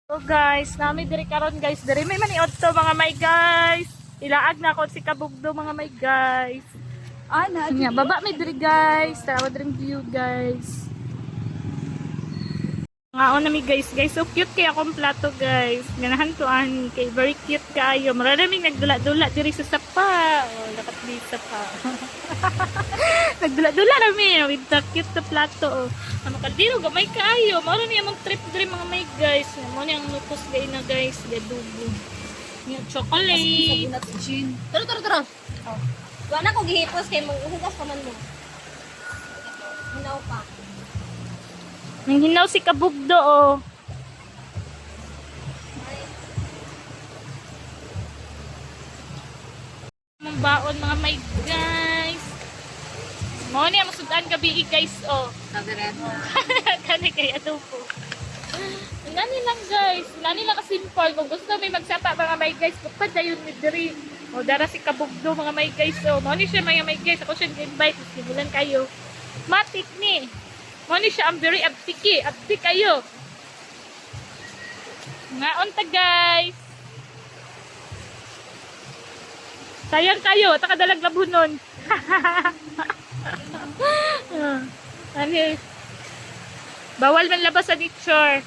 So guys, nami diri karon guys, diri may maniod to mga may guys. Ilaag na ako si Kabugdo mga may guys. Ana, Nya baba may diri guys, tara diri view guys. Ngaon na mi guys, so cute kay akong plato guys. Ganahan to ani kay very cute kaayo. Maraming nagdula-dula diri sa sapa. Oh, dapat di sapa. Nagdula-dula rami with the cute the plato. Oh. Ano kaldiro gamay kaayo. Mao ni among trip diri mga may guys. Mo ni ang lutos gay na guys, gadugo. Yung chocolate. Tara. Oh. Wala ko gihipos kay mong hugas pa man mo. Hinaw pa. Nang hinaw si Kabugdo oh. Mga baon mga may guys. Mo ni ang sudan gabi guys oh. Kani kay adobo. Nani lang guys, nani lang kasimple. Kung gusto may magsapa mga may guys, kapag dayon ni diri. O dara si Kabugdo mga may guys oh. Mo ni siya mga may guys, ako siya invite, simulan kayo. Matik ni. Mo ni siya ang very abtiki, abtik kayo. Ngaon ta guys. Sayang kayo, takadalag labunon. Ano? Bawal man labas sa nature.